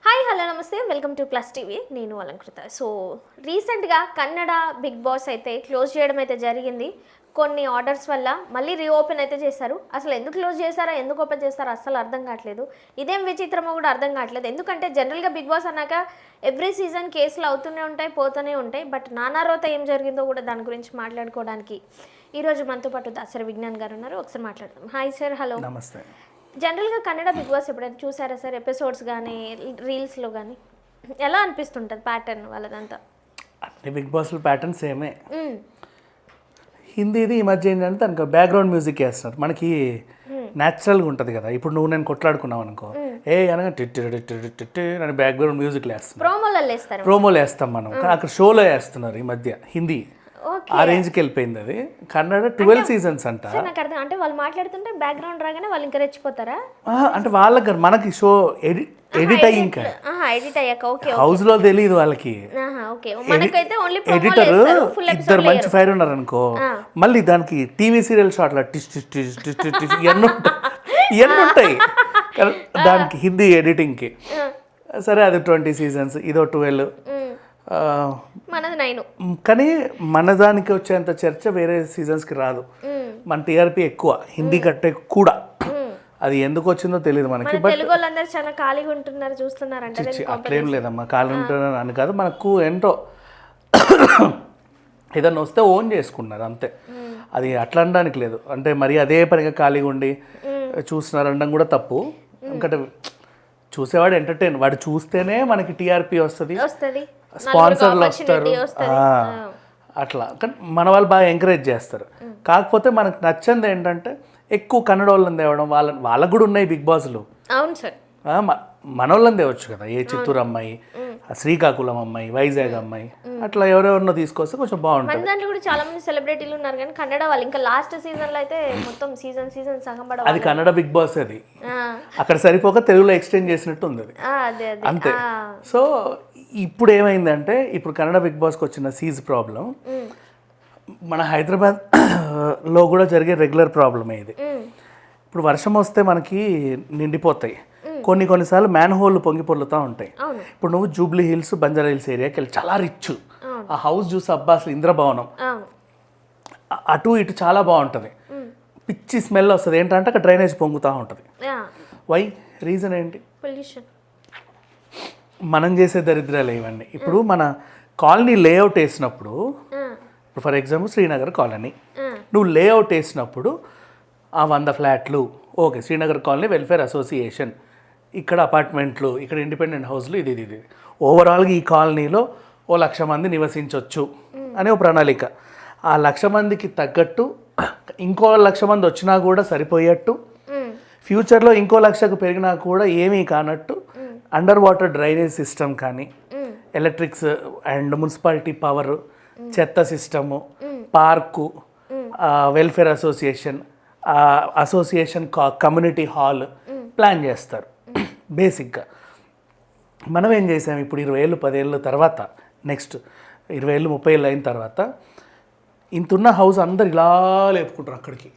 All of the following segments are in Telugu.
హాయ్ హలో నమస్తే వెల్కమ్ టు ప్లస్ టీవీ నేను అలంకృత. సో రీసెంట్గా కన్నడ బిగ్ బాస్ అయితే క్లోజ్ చేయడం అయితే జరిగింది. కొన్ని ఆర్డర్స్ వల్ల మళ్ళీ రీఓపెన్ అయితే చేశారు. అసలు ఎందుకు క్లోజ్ చేశారా, ఎందుకు ఓపెన్ చేస్తారో అస్సలు అర్థం కావట్లేదు. ఇదేం విచిత్రమో కూడా అర్థం కావట్లేదు. ఎందుకంటే జనరల్గా బిగ్ బాస్ అన్నాక ఎవ్రీ సీజన్ కేసులు అవుతూనే ఉంటాయి, పోతూనే ఉంటాయి. బట్ నానా రోత ఏం జరిగిందో కూడా దాని గురించి మాట్లాడుకోవడానికి ఈరోజు మనతో పాటు దాసరి విజ్ఞాన్ గారు ఉన్నారు. ఒకసారి మాట్లాడదాం. Hi sir. హలో. నమస్తే. జనరల్గా కన్నడ బిగ్ బాస్ ఎప్పుడైనా చూసారా సార్? ఎపిసోడ్స్ కానీ రీల్స్లో కానీ ఎలా అనిపిస్తుంటుంది ప్యాటర్న్ వాళ్ళదంతా? అన్ని బిగ్ బాస్లో ప్యాటర్న్ సేమే. హిందీది ఈ మధ్య ఏంటంటే దానికి బ్యాక్గ్రౌండ్ మ్యూజిక్ వేస్తున్నారు. మనకి న్యాచురల్గా ఉంటుంది కదా. ఇప్పుడు నువ్వు నేను కొట్లాడుకున్నావు అనుకో, అనగా అని బ్యాక్గ్రౌండ్ మ్యూజిక్ వేస్తాం, ప్రోమోలు వేస్తాం మనం. కానీ అక్కడ షోలో వేస్తున్నారు ఈ మధ్య హిందీ. ఆ రేంజ్కి వెళ్ళిపోయింది అది. కన్నడ 12 సీజన్స్ అంట. అంటే వాళ్ళు మాట్లాడుతుంటే బ్యాక్గ్రౌండ్ రాగానే వాళ్ళు ఇంకా రెచ్చిపోతారా? అంటే వాళ్ళకి మనకి షో ఎడిట్ అయ్యి ఇంకా హౌస్ లో తెలియదు వాళ్ళకి. ఎడిటర్ ఇద్దరు మంచి ఫైర్ ఉన్నారు అనుకో, మళ్ళీ దానికి టీవీ సీరియల్ షాట్ టిష్ టిష్ టిష్ టిష్ టిష్ టిష్ ఇవన్నీ ఉంటాయి దానికి హిందీ ఎడిటింగ్ కి. సరే అది 20 సీజన్స్, ఇదో 12. కానీ మన దానికి వచ్చేంత చర్చ వేరే సీజన్స్కి రాదు. మన టీఆర్పీ ఎక్కువ హిందీ కంటే కూడా. అది ఎందుకు వచ్చిందో తెలియదు మనకి. బట్ అట్లేం లేదమ్మా, ఖాళీ ఉంటున్నారు అని కాదు. మనకు ఏంటో ఏదన్నా వస్తే ఓన్ చేసుకున్నారు అంతే. అది అట్లా అనడానికి లేదు. అంటే మరి అదే పనిగా ఖాళీగా ఉండి చూస్తున్నారు అనడం కూడా తప్పు. ఎందుకంటే చూసేవాడు ఎంటర్టైన్, వాడు చూస్తేనే మనకి టీఆర్పీ వస్తుంది, స్పాన్సర్లు వస్తారు అట్లా. కానీ మన వాళ్ళు బాగా ఎంకరేజ్ చేస్తారు. కాకపోతే మనకు నచ్చింది ఏంటంటే ఎక్కువ కన్నడ వాళ్ళని తేవడం. వాళ్ళకు కూడా ఉన్నాయి బిగ్ బాస్లు. అవును సార్. మన వాళ్ళని తేవచ్చు కదా. ఏ చిత్తూరు అమ్మాయి, శ్రీకాకుళం అమ్మాయి, వైజాగ్ అమ్మాయి, అట్లా ఎవరెవరినో తీసుకొస్తే కొంచెం బాగుంటుంది. దాంట్లో కూడా చాలా మంది సెలబ్రిటీలు ఉన్నారు. కానీ కన్నడ వాళ్ళు ఇంకా లాస్ట్ సీజన్ లో అయితే మొత్తం సీజన్ సగం పడ అది కన్నడ బిగ్ బాస్. అది అక్కడ సరిపోక తెలుగులో ఎక్స్టెండ్ చేసినట్టు ఉంది అది అంతే. సో ఇప్పుడు ఏమైందంటే, ఇప్పుడు కన్నడ బిగ్ బాస్కి వచ్చిన సీజ్ ప్రాబ్లం మన హైదరాబాద్ లో కూడా జరిగే రెగ్యులర్ ప్రాబ్లమే ఇది. ఇప్పుడు వర్షం వస్తే మనకి నిండిపోతాయి. కొన్నిసార్లు మ్యాన్ హోల్ పొంగి పొర్లుతూ ఉంటాయి. ఇప్పుడు నువ్వు జూబ్లీ హిల్స్, బంజారా హిల్స్ ఏరియాకి వెళ్ళి చాలా రిచ్. ఆ హౌస్ చూసి అబ్బా అసలు ఇంద్రభవనం, అటు ఇటు చాలా బాగుంటుంది. పిచ్చి స్మెల్ వస్తుంది. ఏంటంటే అక్కడ డ్రైనేజ్ పొంగుతూ ఉంటుంది. వై రీజన్ ఏంటి? పొల్యూషన్. మనం చేసే దరిద్రాలు ఇవన్నీ. ఇప్పుడు మన కాలనీ లేఅవుట్ వేసినప్పుడు, ఫర్ ఎగ్జాంపుల్ శ్రీనగర్ కాలనీ, నువ్వు లేఅవుట్ వేసినప్పుడు ఆ 100 ఫ్లాట్లు okay, Srinagar colony welfare association, ఇక్కడ అపార్ట్మెంట్లు, ఇక్కడ ఇండిపెండెంట్ హౌస్లు, ఇది ఓవరాల్గా ఈ కాలనీలో 1,00,000 మంది నివసించవచ్చు అనే ఒక ప్రణాళిక. ఆ 1,00,000 మందికి తగ్గట్టు ఇంకో 1,00,000 మంది వచ్చినా కూడా సరిపోయేట్టు, ఫ్యూచర్లో ఇంకో 1,00,000కు పెరిగినా కూడా ఏమీ కానట్టు అండర్ వాటర్ డ్రైనేజ్ సిస్టమ్ కానీ, ఎలక్ట్రిక్స్ అండ్ మున్సిపాలిటీ పవర్, చెత్త system, park, welfare association, association community hall plan చేస్తారు బేసిక్గా. మనం ఏం చేసాం ఇప్పుడు 20 ఏళ్ళు 10 ఏళ్ళ తర్వాత, నెక్స్ట్ 20 ఏళ్ళు 30 ఏళ్ళు అయిన తర్వాత ఇంతున్న హౌస్ అందరు ఇలా లేపుకుంటారు అక్కడికి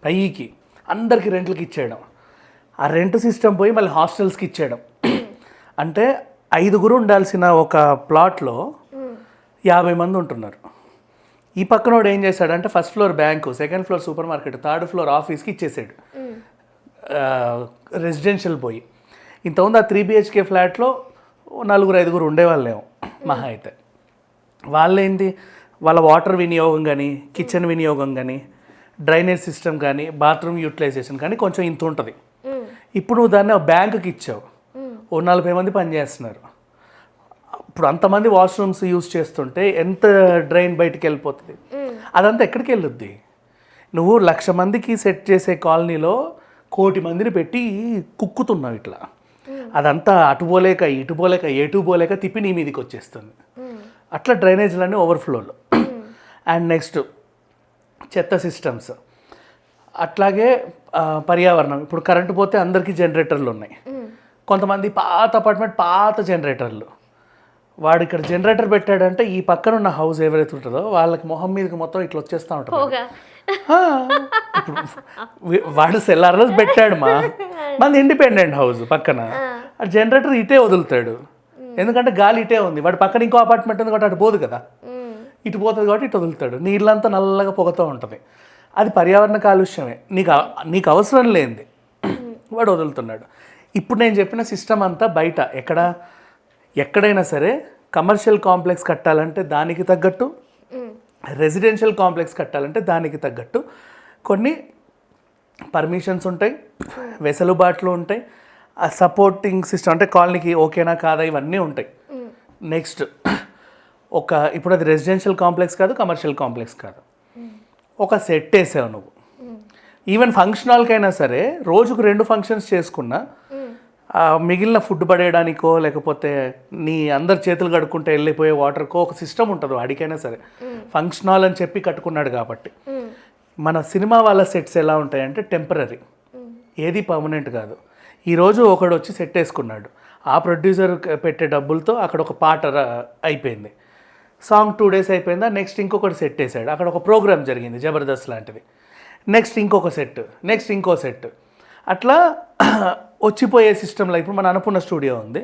పైకి, అందరికి రెంట్లకి ఇచ్చేయడం. ఆ రెంట్ సిస్టమ్ పోయి మళ్ళీ హాస్టల్స్కి ఇచ్చేయడం. అంటే 5గురు ఉండాల్సిన ఒక ప్లాట్లో 50 మంది ఉంటున్నారు. ఈ పక్కనోడు ఏం చేశాడంటే first floor bank, second floor super market, third floor ఆఫీస్కి ఇచ్చేసాడు రెసిడెన్షియల్ పోయి. ఇంతకుముందు ఆ 3 BHK ఫ్లాట్లో 4-5 ఉండేవాళ్ళేమో మహా అయితే. వాళ్ళేంటి, వాళ్ళ వాటర్ వినియోగం కానీ, కిచెన్ వినియోగం కానీ, డ్రైనేజ్ సిస్టమ్ కానీ, బాత్రూమ్ యూటిలైజేషన్ కానీ కొంచెం ఇంత ఉంటుంది. ఇప్పుడు నువ్వు దాన్ని బ్యాంకుకి ఇచ్చావు, 40 మంది పనిచేస్తున్నారు. ఇప్పుడు అంతమంది వాష్రూమ్స్ యూజ్ చేస్తుంటే ఎంత డ్రైన్ బయటికి వెళ్ళిపోతుంది? అదంతా ఎక్కడికి వెళ్ళొద్ది? నువ్వు 1,00,000 మందికి సెట్ చేసే కాలనీలో 1,00,00,000 మందిని పెట్టి కుక్కుతున్నావు ఇట్లా. అదంతా అటుపోలేక ఇటుపోలేక ఎటుపోలేక తిప్పి నీ మీదకి వచ్చేస్తుంది. అట్లా డ్రైనేజ్లన్నీ ఓవర్ఫ్లోలు. అండ్ నెక్స్ట్ చెత్త సిస్టమ్స్, అట్లాగే పర్యావరణం. ఇప్పుడు కరెంటు పోతే అందరికీ జనరేటర్లు ఉన్నాయి. కొంతమంది పాత అపార్ట్మెంట్ పాత జనరేటర్లు, వాడు ఇక్కడ జనరేటర్ పెట్టాడంటే ఈ పక్కన ఉన్న హౌస్ ఎవరైతే ఉంటుందో వాళ్ళకి మొహం మీదకి మొత్తం ఇట్లా వచ్చేస్తూ ఉంటుంది. ఇప్పుడు వాడు సెల్లార్లో పెట్టాడు మంది ఇండిపెండెంట్ హౌస్ పక్కన, ఆ జనరేటర్ ఇటే వదులుతాడు, ఎందుకంటే గాలి ఇటే ఉంది, వాడు పక్కన ఇంకో అపార్ట్మెంట్ ఉంది కాబట్టి అటు పోదు కదా, ఇటు పోతుంది కాబట్టి ఇటు వదులుతాడు, నీళ్ళంతా నల్లగా పొగతో ఉంటుంది. అది పర్యావరణ కాలుష్యమే, నీకు అవసరం లేనిది వాడు వదులుతున్నాడు. ఇప్పుడు నేను చెప్పిన సిస్టమ్ అంతా బయట ఎక్కడైనా సరే కమర్షియల్ కాంప్లెక్స్ కట్టాలంటే దానికి తగ్గట్టు, రెసిడెన్షియల్ కాంప్లెక్స్ కట్టాలంటే దానికి తగ్గట్టు కొన్ని పర్మిషన్స్ ఉంటాయి, వెసులుబాట్లు ఉంటాయి, ఆ సపోర్టింగ్ సిస్టమ్ అంటే కాలనీకి ఓకేనా కాదా ఇవన్నీ ఉంటాయి. నెక్స్ట్ ఇప్పుడు అది రెసిడెన్షియల్ కాంప్లెక్స్ కాదు, కమర్షియల్ కాంప్లెక్స్ కాదు, ఒక సెట్ వేసావు నువ్వు. ఈవెన్ ఫంక్షన్ హాల్కైనా సరే రోజుకు 2 ఫంక్షన్స్ చేసుకున్నా మిగిలిన ఫుడ్ పడేయడానికో లేకపోతే నీ అందరు చేతులు కడుక్కుంటే వెళ్ళిపోయే వాటర్కో ఒక సిస్టమ్ ఉంటుంది వాడికైనా సరే. ఫంక్షన్ హాల్ అని చెప్పి కట్టుకున్నాడు కాబట్టి. మన సినిమా వాళ్ళ సెట్స్ ఎలా ఉంటాయంటే టెంపరీ, ఏది పర్మనెంట్ కాదు. ఈరోజు ఒకడు వచ్చి సెట్ వేసుకున్నాడు, ఆ ప్రొడ్యూసర్ పెట్టే డబ్బులతో అక్కడ ఒక పాట అయిపోయింది, సాంగ్ 2 days అయిపోయిందా, నెక్స్ట్ ఇంకొకటి సెట్ వేసాడు, అక్కడ ఒక ప్రోగ్రామ్ జరిగింది జబర్దస్త్ లాంటిది, నెక్స్ట్ ఇంకొక సెట్, నెక్స్ట్ ఇంకో సెట్, అట్లా వచ్చిపోయే సిస్టంలో. ఇప్పుడు మన అన్నపూర్ణ స్టూడియో ఉంది,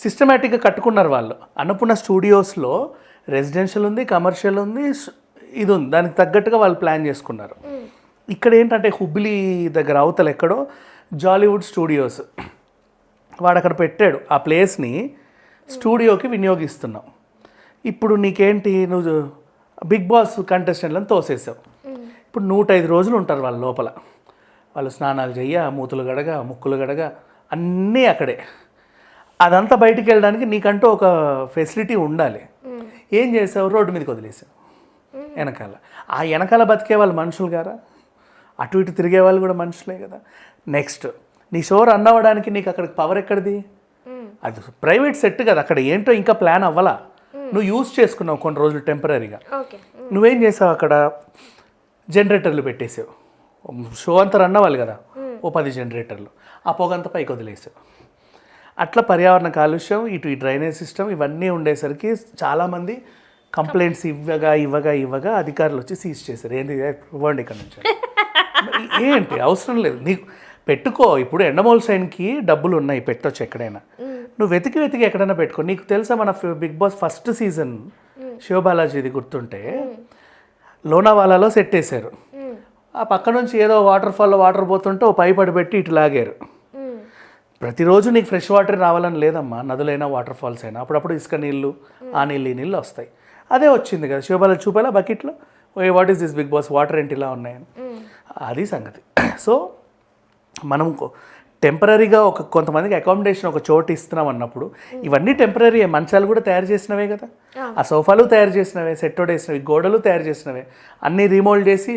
సిస్టమేటిక్గా కట్టుకున్నారు వాళ్ళు. అన్నపూర్ణ స్టూడియోస్లో రెసిడెన్షియల్ ఉంది, కమర్షియల్ ఉంది, ఇది ఉంది, దానికి తగ్గట్టుగా వాళ్ళు ప్లాన్ చేసుకున్నారు. ఇక్కడ ఏంటంటే హుబ్లీ దగ్గర అవతల ఎక్కడో జాలీవుడ్ స్టూడియోస్, వాడు అక్కడ పెట్టాడు ఆ ప్లేస్ని స్టూడియోకి వినియోగిస్తున్నాం. ఇప్పుడు నీకేంటి, నువ్వు బిగ్ బాస్ కంటెస్టెంట్లను తోసేసావు. ఇప్పుడు 105 రోజులు ఉంటారు వాళ్ళ లోపల, వాళ్ళు స్నానాలు చెయ్య, మూతులు గడగ, ముక్కులు గడగ, అన్నీ అక్కడే. అదంతా బయటికి వెళ్ళడానికి నీకంటూ ఒక ఫెసిలిటీ ఉండాలి. ఏం చేసావు, రోడ్డు మీదకి వదిలేసావు వెనకాల. ఆ వెనకాల బతికే వాళ్ళు మనుషులు గారా, అటు ఇటు తిరిగే వాళ్ళు కూడా మనుషులే కదా. నెక్స్ట్ నీ షో రన్ అవ్వడానికి నీకు అక్కడికి పవర్ ఎక్కడిది, అది ప్రైవేట్ సెట్ కదా, అక్కడ ఏంటో ఇంకా ప్లాన్ అవ్వాలా, నువ్వు యూజ్ చేసుకున్నావు కొన్ని రోజులు టెంపరీగా. నువ్వేం చేసావు, అక్కడ జనరేటర్లు పెట్టేసావు, షో అంతా రన్ అవ్వాలి కదా, ఓ 10 జనరేటర్లు, ఆ పొగంతా పైకి వదిలేసావు. అట్లా పర్యావరణ కాలుష్యం, ఇటు ఈ డ్రైనేజ్ సిస్టమ్ ఇవన్నీ ఉండేసరికి చాలామంది కంప్లైంట్స్ ఇవ్వగా అధికారులు వచ్చి సీజ్ చేశారు. ఏంటి ఇవ్వండి ఇక్కడ నుంచి, ఏంటి అవసరం లేదు నీకు, పెట్టుకో. ఇప్పుడు ఎండమూల్ సైన్కి డబ్బులు ఉన్నాయి, పెట్టొచ్చు ఎక్కడైనా, నువ్వు వెతికి ఎక్కడైనా పెట్టుకో. నీకు తెలుసా మన బిగ్ బాస్ ఫస్ట్ సీజన్ శివబాలాజీది గుర్తుంటే లోనావాలాలో సెట్ వేశారు, ఆ పక్క నుంచి ఏదో వాటర్ ఫాల్లో వాటర్ పోతుంటే ఓ పైప్ అడిపెట్టి ఇటు లాగారు. ప్రతిరోజు నీకు ఫ్రెష్ వాటర్ రావాలని లేదమ్మా, నదులైనా వాటర్ ఫాల్స్ అయినా అప్పుడప్పుడు ఇసుక నీళ్ళు, ఆ నీళ్ళు ఈ నీళ్ళు వస్తాయి. అదే వచ్చింది కదా శివబాలాజీ చూపేలా బకెట్లో, what is this big boss, water ఏంటి ఇలా ఉన్నాయని, అది సంగతి. సో మనం టెంపరీగా కొంతమందికి అకామిడేషన్ ఒక చోటు ఇస్తున్నాం అన్నప్పుడు ఇవన్నీ టెంపరీ. మంచాలు కూడా తయారు చేసినవే కదా, ఆ సోఫాలు తయారు చేసినవే, సెట్టోడ్ వేసినవి, గోడలు తయారు చేసినవే, అన్నీ రీమోల్డ్ చేసి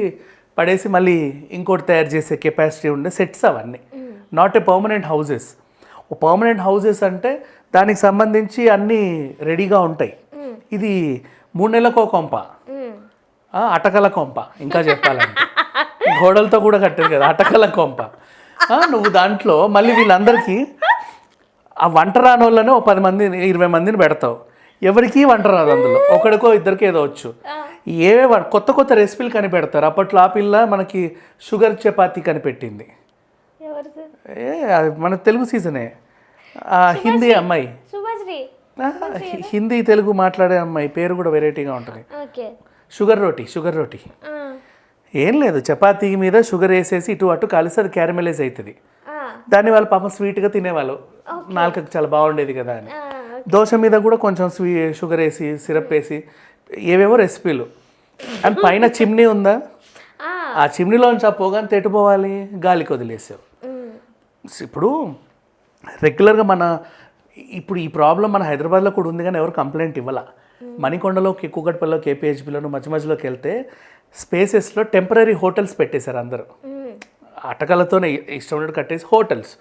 పడేసి మళ్ళీ ఇంకోటి తయారు చేసే కెపాసిటీ ఉండే సెట్స్ అవన్నీ. Not a permanent houses. ఓ పర్మనెంట్ హౌజెస్ అంటే దానికి సంబంధించి అన్నీ రెడీగా ఉంటాయి. ఇది 3 నెలలకో కొంప, అటకల కొంప, ఇంకా చెప్పాలంటే గోడలతో కూడా కట్టారు కదా అటకల కొంప. నువ్వు దాంట్లో మళ్ళీ వీళ్ళందరికీ ఆ వంట రాని వాళ్ళనే ఓ 10 మంది 20 మందిని పెడతావు, ఎవరికి వంట రాదు, అందులో ఒకడికో ఇద్దరికి ఏదో వచ్చు. ఏవే కొత్త రెసిపీలు కనిపెడతారు. అప్పట్లో ఆ పిల్ల మనకి షుగర్ చపాతీ కనిపెట్టింది, అది మన తెలుగు సీజనే, హిందీ అమ్మాయి, హిందీ తెలుగు మాట్లాడే అమ్మాయి, పేరు కూడా వెరైటీగా ఉంటుంది, షుగర్ రోటీ. ఏం లేదు, చపాతీ మీద షుగర్ వేసేసి ఇటు అటు కలిసి అది క్యారమెలైజ్ అవుతుంది. దాన్ని వాళ్ళు పాపం స్వీట్గా తినేవాళ్ళు, నాలుకకి చాలా బాగుండేది కదా అని. దోశ మీద కూడా కొంచెం షుగర్ వేసి సిరప్ వేసి ఏవేవో రెసిపీలు. అండ్ పైన చిమ్నీ ఉందా, ఆ చిమ్నీలోంచి ఆ పొగని తెట్టుపోవాలి, గాలికి వదిలేసావు. ఇప్పుడు రెగ్యులర్గా ఇప్పుడు ఈ ప్రాబ్లం మన హైదరాబాద్లో కూడా ఉంది, కానీ ఎవరు కంప్లైంట్ ఇవ్వాల. మణికొండలో, కూకట్పల్లిలో, కేపీహెచ్బీలోను మధ్యలోకి వెళ్తే స్పేసెస్లో టెంపరీ హోటల్స్ పెట్టేశారు అందరూ, అటకలతోనే ఇష్టం ఉన్నట్టు కట్టేసి హోటల్స్.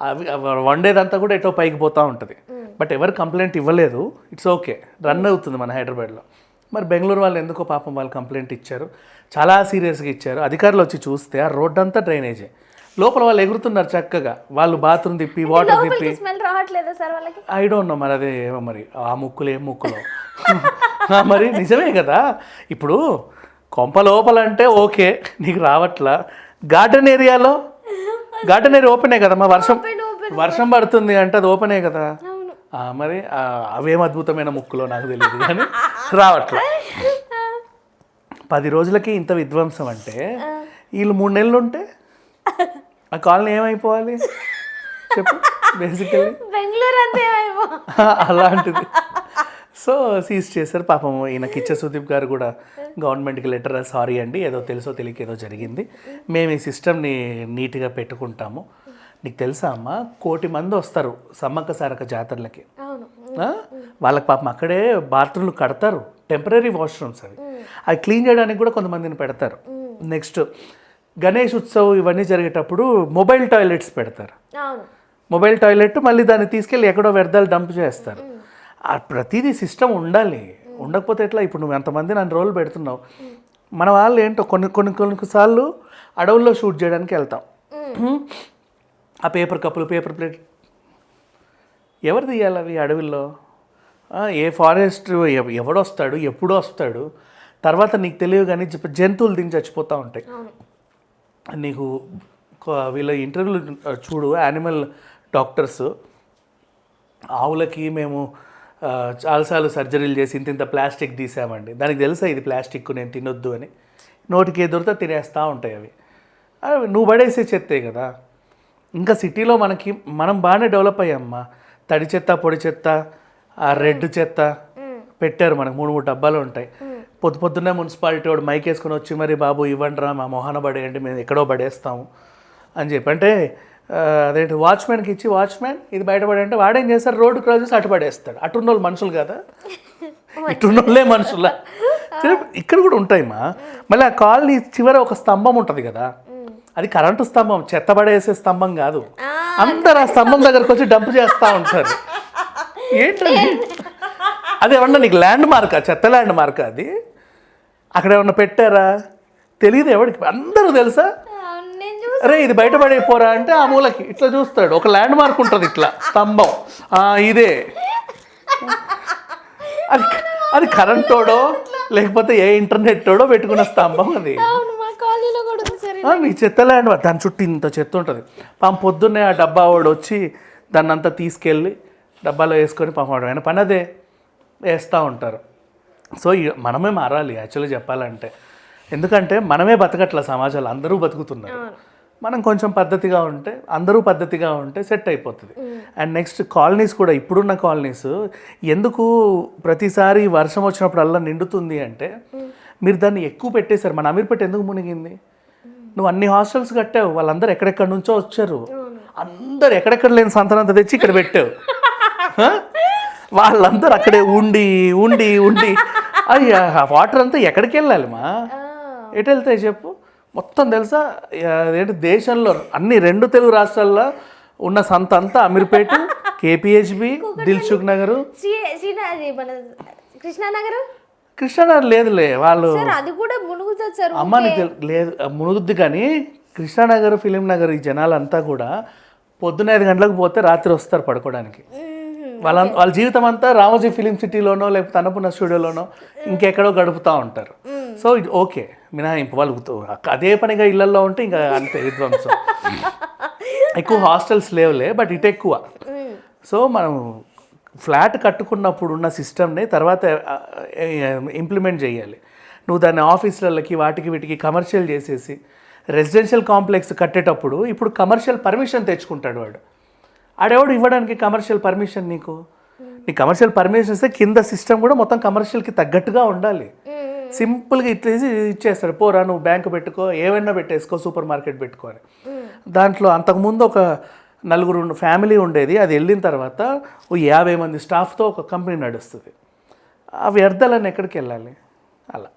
అవి వండేదంతా కూడా ఎటో పైకి పోతూ ఉంటుంది, బట్ ఎవరు కంప్లైంట్ ఇవ్వలేదు. ఇట్స్ ఓకే, రన్ అవుతుంది మన హైదరాబాద్లో. మరి బెంగళూరు వాళ్ళు ఎందుకో పాపం వాళ్ళు కంప్లైంట్ ఇచ్చారు, చాలా సీరియస్గా ఇచ్చారు. అధికారులు వచ్చి చూస్తే ఆ రోడ్ అంతా డ్రైనేజే, లోపల వాళ్ళు ఎగురుతున్నారు చక్కగా, వాళ్ళు బాత్రూమ్ తిప్పి వాటర్ తిప్పి. ఐ డోంట్ నో మరి, అదే ఏమో మరి ఆ ముక్కులు ఏం ముక్కులో మరి నిజమే కదా. ఇప్పుడు కొంప లోపల అంటే ఓకే, నీకు రావట్లా. గార్డెన్ ఏరియా ఓపెనే కదమ్మా, వర్షం ఓపెన్. వర్షం పడుతుంది అంటే అది ఓపెనే కదా. అవును. మరి అవేం అద్భుతమైన ముక్కులో నాకు తెలియదు కానీ రావట్లే. 10 రోజులకి ఇంత విధ్వంసం అంటే వీళ్ళు 3 నెలలు ఉంటే ఆ కాలనీ ఏమైపోవాలి చెప్పు. బేసికల్లీ బెంగళూరు అంతే అలాంటిది. సో సీజ్ చేశారు పాపం. ఈయన కిచ్చ సుదీప్ గారు కూడా గవర్నమెంట్కి లెటర్ సారీ అండి, ఏదో తెలుసో తెలియక ఏదో జరిగింది, మేము ఈ సిస్టమ్ని నీట్గా పెట్టుకుంటాము. నీకు తెలుసా అమ్మ, 1 కోటి మంది వస్తారు సమ్మక్క సారక్క జాతరలకి. అవును. వాళ్ళకి పాపం అక్కడే బాత్రూమ్లు కడతారు, టెంపరీ వాష్రూమ్స్ అవి క్లీన్ చేయడానికి కూడా కొంతమందిని పెడతారు. నెక్స్ట్ గణేష్ ఉత్సవ్ ఇవన్నీ జరిగేటప్పుడు మొబైల్ టాయిలెట్స్ పెడతారు. అవును. మొబైల్ టాయిలెట్ మళ్ళీ దాన్ని తీసుకెళ్ళి ఎక్కడో వ్యర్థాలు డంప్ చేస్తారు. ప్రతిదీ సిస్టమ్ ఉండాలి, ఉండకపోతే ఎట్లా? ఇప్పుడు నువ్వు ఎంతమంది నన్ను రోల్ పెడుతున్నావు. మన వాళ్ళు ఏంటో కొన్నిసార్లు అడవుల్లో షూట్ చేయడానికి వెళ్తాం. ఆ పేపర్ కప్పులు, పేపర్ ప్లేట్ ఎవరు తీయాలి అవి అడవుల్లో? ఏ ఫారెస్ట్ ఎవడొస్తాడు, ఎప్పుడు వస్తాడు, తర్వాత నీకు తెలియదు. కానీ జంతువులు తిని చచ్చిపోతూ ఉంటాయి. నీకు వీళ్ళ ఇంటర్వ్యూలు చూడు, యానిమల్ డాక్టర్స్, ఆవులకి మేము చాలాసార్లు సర్జరీలు చేసి ఇంత ప్లాస్టిక్ తీసామండి, దానికి తెలుసా ఇది ప్లాస్టిక్ నేను తినొద్దు అని, నోటికి ఎదురుతో తినేస్తూ ఉంటాయి అవి. నువ్వు పడేసే చెత్తే కదా. ఇంకా సిటీలో మనం బాగానే డెవలప్ అయ్యామ్మా. తడి చెత్త, పొడి చెత్త, ఆ రెడ్ చెత్త పెట్టారు మనకు. 3 డబ్బాలు ఉంటాయి. పొద్దున్నే మున్సిపాలిటీ వాడు మైక్ వేసుకొని వచ్చి మరి బాబు ఇవ్వండి రా, మా మొహాన పడేయండి, మేము ఎక్కడో పడేస్తాము అని చెప్పి. అంటే అదేంటి వాచ్మెన్కి ఇచ్చి, వాచ్మెన్ ఇది బయటపడే అంటే వాడేం చేస్తారు, రోడ్డు క్రాస్ చేసి అటు పడేస్తాడు. అటున్న వాళ్ళు మనుషులు కదా, ఇటున్న వాళ్ళే మనుషులా. ఇక్కడ కూడా ఉంటాయమ్మా. మళ్ళీ ఆ కాలనీ చివర ఒక స్తంభం ఉంటుంది కదా, అది కరెంటు స్తంభం, చెత్త పడేసే స్తంభం కాదు. అందరు ఆ స్తంభం దగ్గరకు వచ్చి డంప్ చేస్తూ ఉంటారు. ఏంటది? అది ఏమన్నా నీకు ల్యాండ్ మార్కా, చెత్త ల్యాండ్ మార్కా అది? అక్కడ ఏమన్నా పెట్టారా? తెలియదు ఎవరికి, అందరూ తెలుసా. అరే ఇది బయటపడైపోరా అంటే ఆ మూలకి ఇట్లా చూస్తాడు, ఒక ల్యాండ్ మార్క్ ఉంటుంది ఇట్లా స్తంభం, ఇదే. అది కరెంటోడో లేకపోతే ఏ ఇంటర్నెట్టోడో పెట్టుకున్న స్తంభం అది. నీ చెత్త ల్యాండ్ మార్క్, దాని చుట్టూ ఇంత చెత్త ఉంటుంది. పాపం పొద్దున్నే ఆ డబ్బా వాడు వచ్చి దాన్ని అంతా తీసుకెళ్ళి డబ్బాలో వేసుకొని పాపం వాడు ఆయన పని అదే వేస్తూ ఉంటారు. సో మనమే మారాలి యాక్చువల్గా చెప్పాలంటే. ఎందుకంటే మనమే బతకట్ల సమాజంలో, అందరూ బతుకుతున్నారు. మనం కొంచెం పద్ధతిగా ఉంటే, అందరూ పద్ధతిగా ఉంటే సెట్ అయిపోతుంది. అండ్ నెక్స్ట్ కాలనీస్ కూడా, ఇప్పుడున్న కాలనీస్ ఎందుకు ప్రతిసారి వర్షం వచ్చినప్పుడల్లా నిండుతుంది అంటే మీరు దాన్ని ఎక్కువ పెట్టేశారు. మన అమీర్పేట ఎందుకు మునిగింది? నువ్వు అన్ని హాస్టల్స్ కట్టావు, వాళ్ళందరూ ఎక్కడెక్కడి నుంచో వచ్చారు, అందరు ఎక్కడెక్కడ లేని సంతానంతా తెచ్చి ఇక్కడ పెట్టావు. వాళ్ళందరూ అక్కడే ఉండి ఉండి ఉండి అయ్యా వాటర్ అంతా ఎక్కడికి వెళ్ళాలి మా? ఎటు వెళ్తాయి చెప్పు? మొత్తం తెలుసా అదేంటి, దేశంలో అన్ని 2 తెలుగు రాష్ట్రాల్లో ఉన్న సంత అంతా అమీర్పేట, కేపీహెచ్బి, దిల్సుఖ్ నగర్, కృష్ణానగర్ లేదులే వాళ్ళు. అది కూడా మునుగుతుంది సార్. అమ్మ లేదు మునుగుద్ది, కానీ కృష్ణానగర్, ఫిలిం నగర్, ఈ జనాలంతా కూడా పొద్దున్న 5 గంటలకు పోతే రాత్రి వస్తారు పడుకోవడానికి. వాళ్ళ జీవితం అంతా రామోజీ ఫిలిం సిటీలోనో లేకపోతే అన్నపూర్ణ స్టూడియోలోనో ఇంకెక్కడో గడుపుతూ ఉంటారు. సో ఇది ఓకే మినహాయింపు. వాళ్ళు అదే పనిగా ఇళ్లలో ఉంటే ఇంకా అంతే విధ్వంసం. ఎక్కువ హాస్టల్స్ లేవులే, బట్ ఇటు ఎక్కువ. సో మనం ఫ్లాట్ కట్టుకున్నప్పుడు ఉన్న సిస్టమ్ని తర్వాత ఇంప్లిమెంట్ చేయాలి. నువ్వు దాన్ని ఆఫీసులకి వాటికి వీటికి కమర్షియల్ చేసేసి రెసిడెన్షియల్ కాంప్లెక్స్ కట్టేటప్పుడు ఇప్పుడు కమర్షియల్ పర్మిషన్ తెచ్చుకుంటాడు వాడు. ఆడెవడు ఇవ్వడానికి కమర్షియల్ పర్మిషన్? నీ కమర్షియల్ పర్మిషన్ ఇస్తే కింద సిస్టమ్ కూడా మొత్తం కమర్షియల్కి తగ్గట్టుగా ఉండాలి. సింపుల్గా ఇట్లేసి ఇచ్చేస్తాడు, పోరా నువ్వు బ్యాంకు పెట్టుకో, ఏమైనా పెట్టేసుకో, సూపర్ మార్కెట్ పెట్టుకో అని. దాంట్లో అంతకుముందు ఒక 4 ఫ్యామిలీ ఉండేది, అది వెళ్ళిన తర్వాత 50 మంది స్టాఫ్తో ఒక కంపెనీ నడుస్తుంది. ఆ వ్యర్థాలన్నీ ఎక్కడికి వెళ్ళాలి? అలా.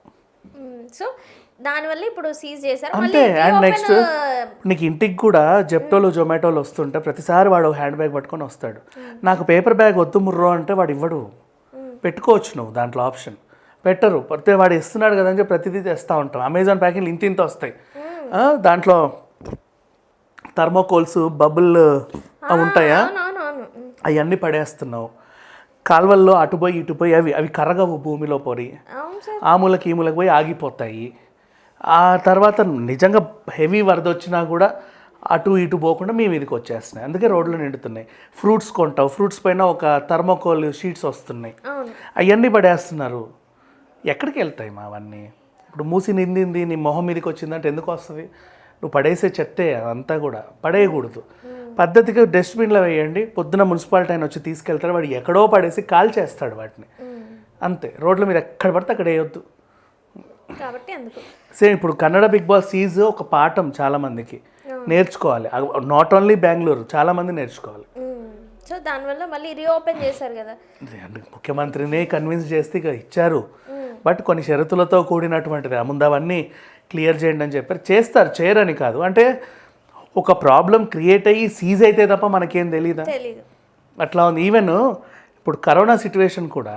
సో దానివల్ల ఇప్పుడు సీజ్ చేశారు అంతే. అండ్ నెక్స్ట్ నీకు ఇంటికి కూడా జెప్టోలు, జొమాటోలు వస్తుంటే ప్రతిసారి వాడు హ్యాండ్ బ్యాగ్ పట్టుకొని వస్తాడు. నాకు పేపర్ బ్యాగ్ వద్దు ముర్రో అంటే వాడు ఇవ్వడు. పెట్టుకోవచ్చు నువ్వు దాంట్లో ఆప్షన్, పెట్టరు. పడితే వాడు ఇస్తున్నాడు కదా అని చెప్పి ప్రతిదీ తెస్తూ ఉంటాం. అమెజాన్ ప్యాకింగ్లు ఇంత వస్తాయి, దాంట్లో థర్మోకోల్స్, బబుల్ ఉంటాయా, అవన్నీ పడేస్తున్నావు. కాలువల్లో అటుపోయి ఇటుపోయి అవి కరగవు, భూమిలో పొరి ఆ మూలకి ఈ మూలకి పోయి ఆగిపోతాయి. ఆ తర్వాత నిజంగా హెవీ వరద వచ్చినా కూడా అటు ఇటు పోకుండా మీ మీదకి వచ్చేస్తున్నాయి, అందుకే రోడ్లు నిండుతున్నాయి. ఫ్రూట్స్ కొంటావు, ఫ్రూట్స్ పైన ఒక థర్మోకోల్ షీట్స్ వస్తున్నాయి, అవును. అవన్నీ పడేస్తున్నారు. ఎక్కడికి వెళ్తాయి మా అవన్నీ? ఇప్పుడు మూసి నిండింది నీ మొహం మీదకి వచ్చిందంటే ఎందుకు వస్తుంది? నువ్వు పడేసే చెత్తే అదంతా కూడా పడేయకూడదు. పద్ధతిగా డస్ట్బిన్లో వేయండి. పొద్దున మున్సిపాలిటీ ఆయన వచ్చి తీసుకెళ్తాడు, వాడు ఎక్కడో పడేసి కాల్ చేస్తాడు వాటిని, అంతే. రోడ్ల మీద ఎక్కడ పడితే అక్కడ వేయొద్దు. కాబట్టి అందుకు సేమ్ ఇప్పుడు కన్నడ బిగ్ బాస్ సీజ్ ఒక పాఠం చాలా మందికి నేర్చుకోవాలి. నాట్ ఓన్లీ బెంగళూరు, చాలా మంది నేర్చుకోవాలి. సో దానివల్ల మళ్ళీ రీఓపెన్ చేశారు కదా. ముఖ్యమంత్రిని కన్విన్స్ చేస్తే ఇక ఇచ్చారు, బట్ కొన్ని షరతులతో కూడినటువంటిది. ముందు అవన్నీ క్లియర్ చేయండి అని చెప్పారు. చేస్తారు, చేయరని కాదు. అంటే ఒక ప్రాబ్లం క్రియేట్ అయ్యి సీజ్ అయితే తప్ప మనకేం తెలీదా? తెలీదు. అట్లా ఉంది. ఈవెన్ ఇప్పుడు కరోనా సిచ్యువేషన్ కూడా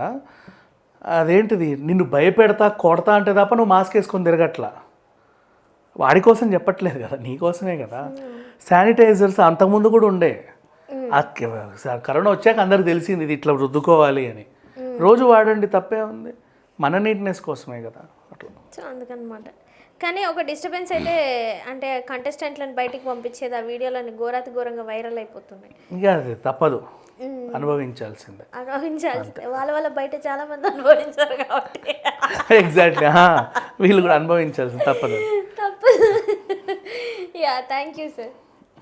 అదేంటిది, నిన్ను భయపెడతా కొడతా అంటే తప్ప నువ్వు మాస్క్ వేసుకొని తిరగట్లా. వాడి కోసం చెప్పట్లేదు కదా, నీ కోసమే కదా. శానిటైజర్స్ అంతకుముందు కూడా ఉండే, కరోనా వచ్చాక అందరికి తెలిసింది ఇది ఇట్లా రుద్దుకోవాలి అని. రోజు వాడండి, తప్పే ఉంది, మన నీట్నెస్ కోసమే కదా అట్లా. సో అందుకనమాట. కానీ ఒక డిస్టర్బెన్స్ అయితే, అంటే కంటెస్టెంట్లను బయటికి పంపించేది ఆ వీడియోలని ఘోరాతి ఘోరంగా వైరల్ అయిపోతున్నాయి. ఇంకా అది తప్పదు, అనుభవించాల్సిందే. అనుభవించాల్సిందే. వాళ్ళ బయట చాలా మంది అనుభవించారు కాబట్టి ఎగ్జాక్ట్లీ, వీళ్ళు కూడా అనుభవించాల్సింది, తప్పదు. తప్పదు. Yeah, thank you sir.